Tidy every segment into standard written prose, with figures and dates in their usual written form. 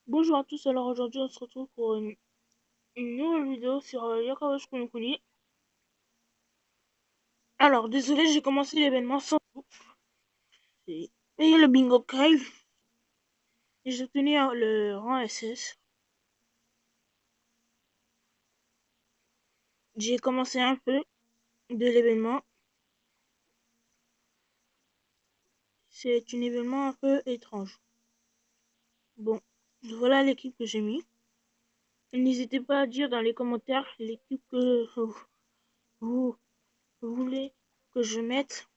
Bonjour à tous, alors aujourd'hui on se retrouve pour une nouvelle vidéo sur Yakawashi Kunokuni. Alors désolé, j'ai commencé l'événement sans vous. J'ai payé le bingo cave et j'ai obtenu le rang SS. J'ai commencé un peu de l'événement. C'est un événement un peu étrange. Bon, voilà l'équipe que j'ai mis. N'hésitez pas à dire dans les commentaires l'équipe que vous voulez que je mette.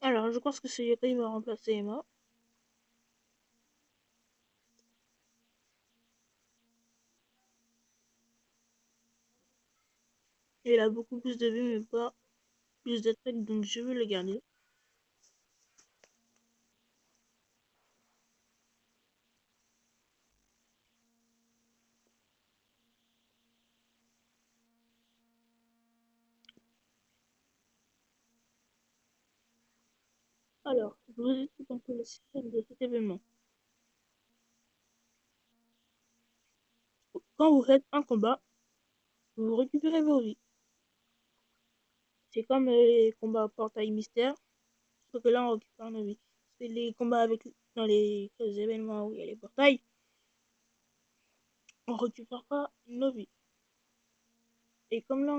Alors je pense que c'est Yaka qui va remplacer Emma. Il a beaucoup plus de vues mais pas plus de têtes, donc je vais le garder. Alors, je vous explique un peu le système de cet événement. Quand vous faites un combat, vous récupérez vos vies. C'est comme les combats portail mystère, sauf que là on récupère nos vies. C'est les combats avec dans les événements où il y a les portails, on récupère pas nos vies. Et comme là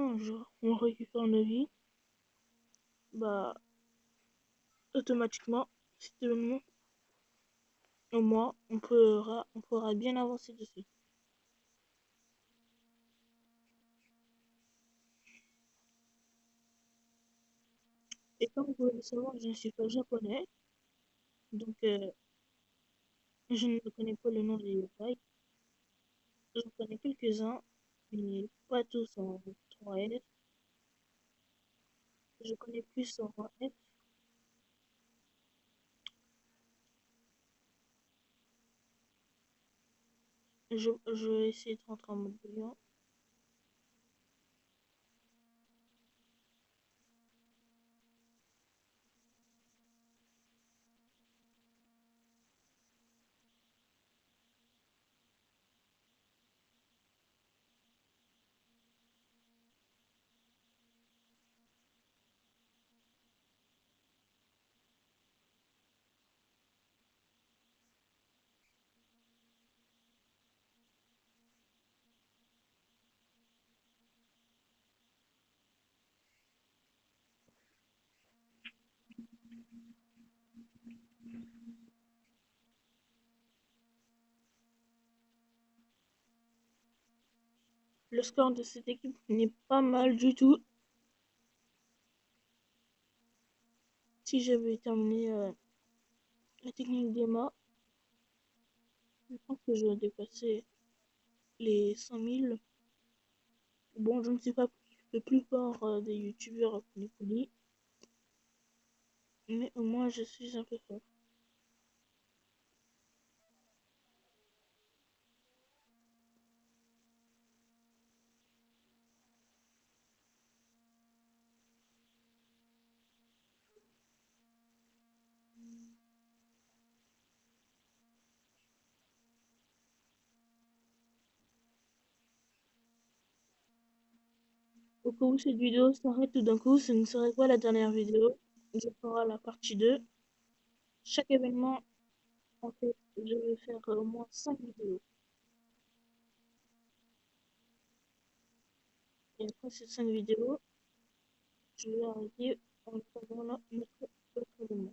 on récupère nos vies, bah automatiquement cet événement, au moins on pourra bien avancer dessus. Et comme vous pouvez le savoir, je ne suis pas japonais, donc je ne connais pas le nom des détails. J'en connais quelques-uns, mais pas tous en 3S. Je connais plus en F. Je vais essayer de rentrer en mode bouillon. Le score de cette équipe n'est pas mal du tout. Si j'avais terminé la technique d'Emma, je pense que j'aurais dépassé les 100 000. Bon, je ne suis pas le plus fort des youtubeurs à Polypoly, mais au moins je suis un peu fort. Au cas où cette vidéo s'arrête tout d'un coup, ce ne serait pas la dernière vidéo. Je ferai la partie 2. Chaque événement, en fait, je vais faire au moins 5 vidéos. Et après ces 5 vidéos, je vais arrêter en attendant notre autre événement.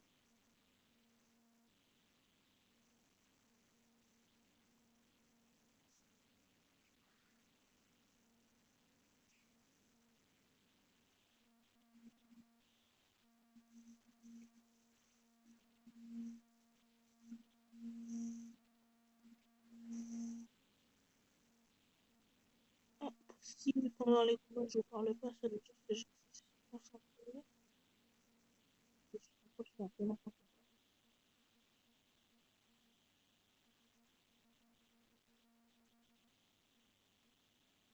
Ah, si pendant les combats je parle pas, ça veut dire que je suis concentrée. Je suis un peu concentrée.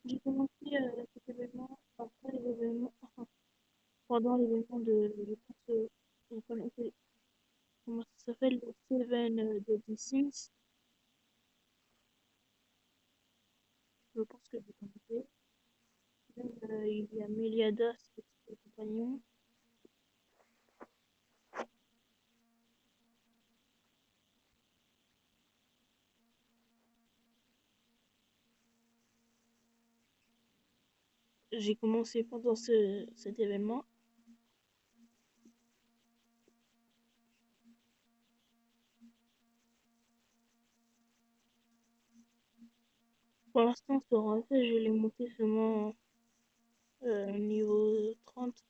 J'ai commencé cet événement après l'événement, enfin, pendant l'événement de, je pense, vous connaissez comment ça s'appelle Seven Deadly Sins. Je pense que vous connaissez. Il y a Meliadas, le compagnon. J'ai commencé pendant cet événement. Pour l'instant, sur un fait, je l'ai monté seulement niveau 30.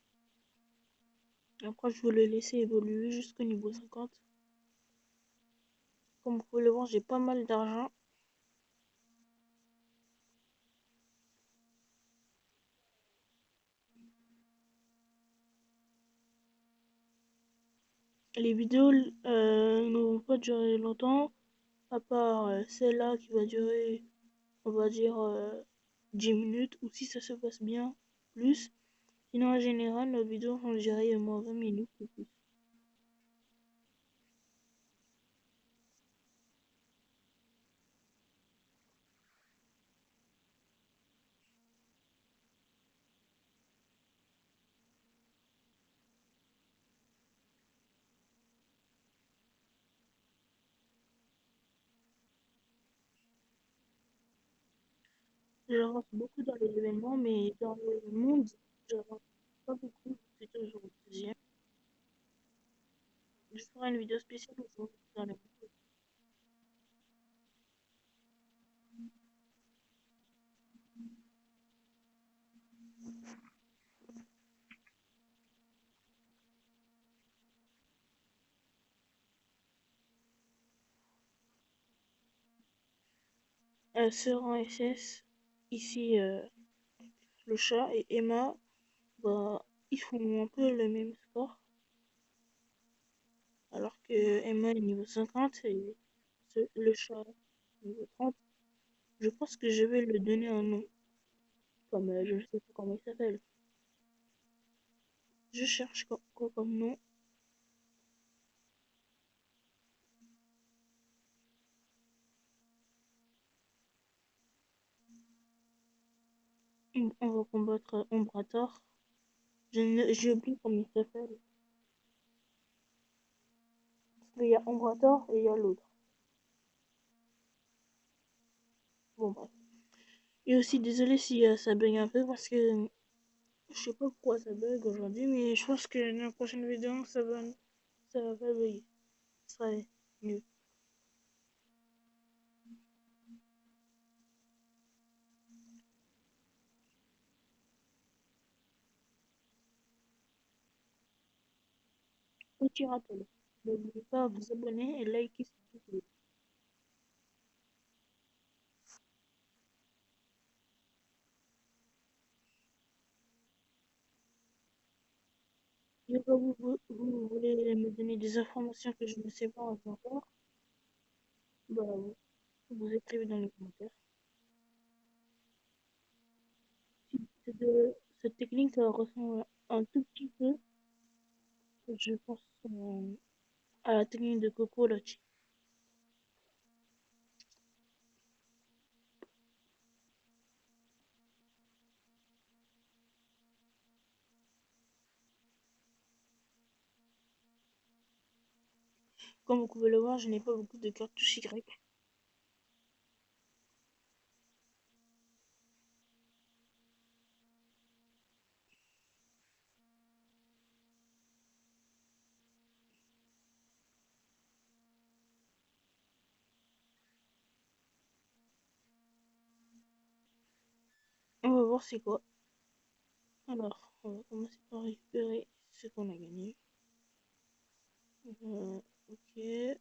Après, je veux le laisser évoluer jusqu'au niveau 50. Comme vous pouvez le voir, j'ai pas mal d'argent. Les vidéos ne vont pas durer longtemps, à part celle-là qui va durer, on va dire, 10 minutes, ou si ça se passe bien, plus. Sinon, en général, nos vidéos vont durer au moins 20 minutes ou plus. J'avance beaucoup dans les événements, mais dans le monde, j'avance pas beaucoup. C'est toujours deuxième. Je ferai une vidéo spéciale aujourd'hui dans le monde. Sœur en SS, ici le chat et Emma, bah, ils font un peu le même score, alors que Emma est niveau 50 et le chat niveau 30. Je pense que je vais le donner un nom, comme je ne sais pas comment il s'appelle. Je cherche quoi comme nom. On va combattre Ombrator. J'ai oublié comment il s'appelle. Il y a Ombrator et il y a l'autre. Bon, bref. Et aussi, désolé si ça bug un peu parce que je sais pas pourquoi ça bug aujourd'hui, mais je pense que dans la prochaine vidéo, ça va pas bugger. Ce sera mieux. Petit rappel. N'oubliez pas de vous abonner et liker cette vidéo. Si vous voulez me donner des informations que je ne sais pas encore, bah, vous écrivez dans les commentaires. Cette technique, ça ressemble un tout petit peu, je pense, à la technique de Coco Lotti. Comme vous pouvez le voir, je n'ai pas beaucoup de cartouches Y. On va voir c'est quoi. Alors, on va commencer par récupérer ce qu'on a gagné. Ok.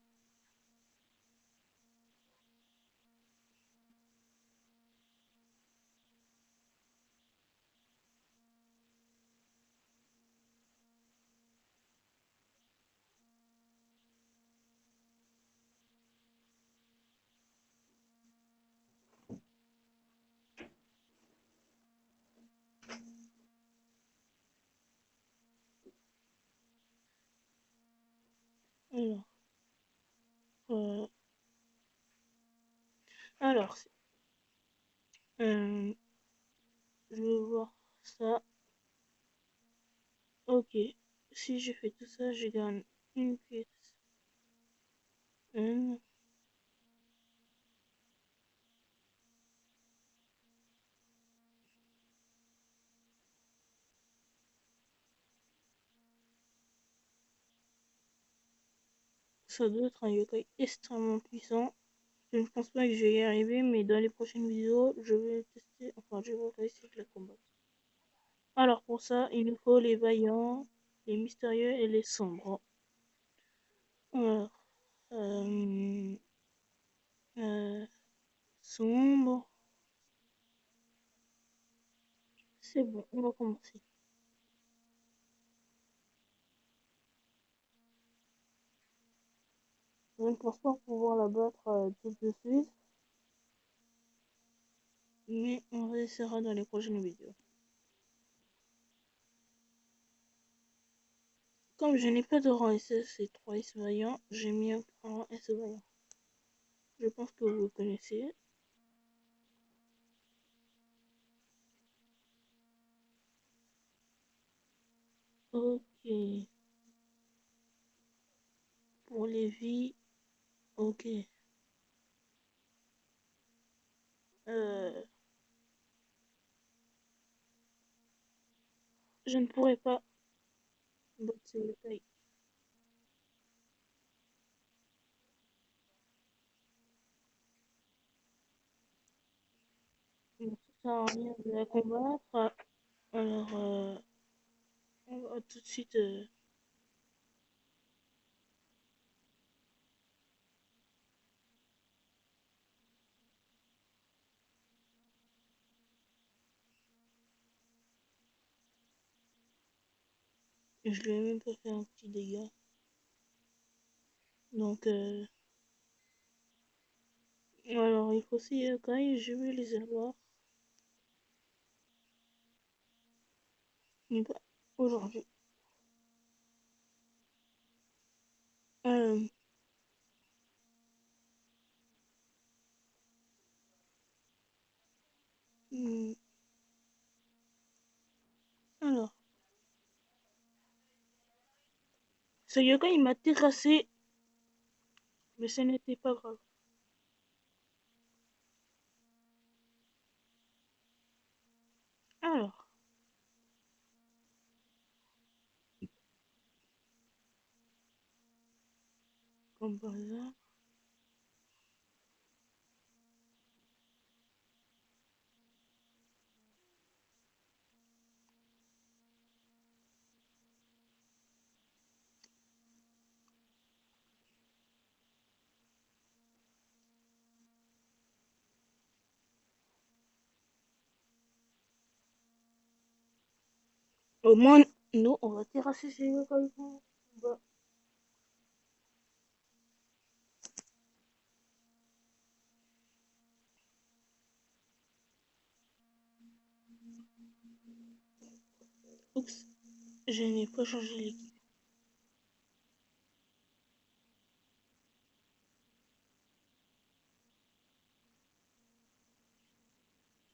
Alors. Alors, je vais voir ça. Ok. Si je fais tout ça, je gagne une pièce. Une. Ça doit être un yokai extrêmement puissant. Je ne pense pas que je vais y arriver, mais dans les prochaines vidéos, je vais tester. Enfin, je vais essayer de la combattre. Alors, pour ça, il nous faut les vaillants, les mystérieux et les sombres. Alors, euh, euh, sombre. C'est bon, on va commencer. Je ne pense pas pouvoir la battre tout de suite, mais on essaiera dans les prochaines vidéos. Comme je n'ai pas de rang SS et 3 S vaillants, j'ai mis un rang S vaillant. Je pense que vous connaissez. Ok. Pour les vies, ok. Euh, je ne pourrais pas battre ce yokai. Donc, ça sert à rien de la combattre. Alors, on va tout de suite. Je lui ai même pas fait un petit dégât. Donc, alors, il faut 6 yokai. Je vais les avoir. Mais pas aujourd'hui. Euh, hmm, alors, ce yokai il m'a terrassé, mais ce n'était pas grave. Alors, comme par hasard. Au moins, nous, on va terrasser ces yokai. Bah, oups, je n'ai pas changé l'équipe.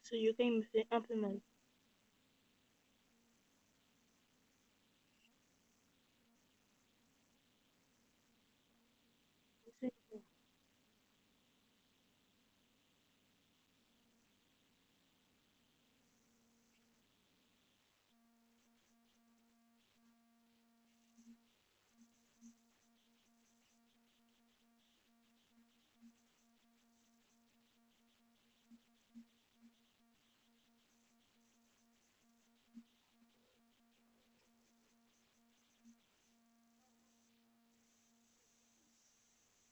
Ce yokai me fait un peu mal.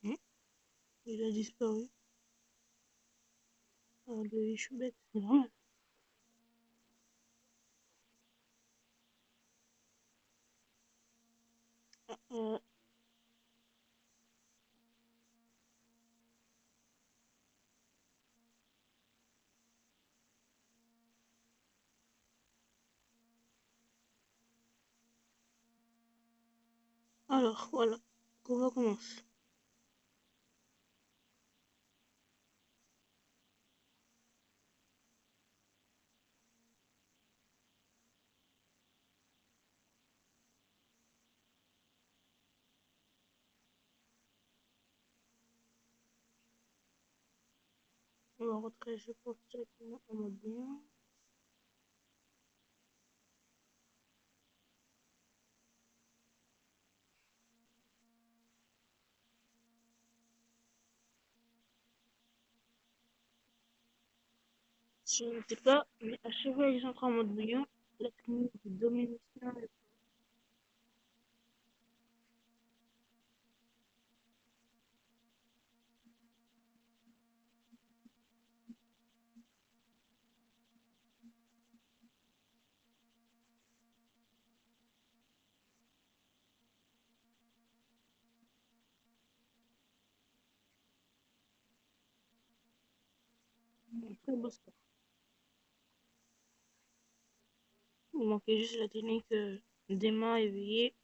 Hmm, il a disparu. Ah, je suis bête, c'est normal. Ah, alors, voilà. On va commencer. en retrait, je pense directement en mode bien. Je ne sais pas, mais à chaque fois que j'entre en mode bouillon, la technique de domination est un très beau score. Vous manquez juste la technique des mains éveillées.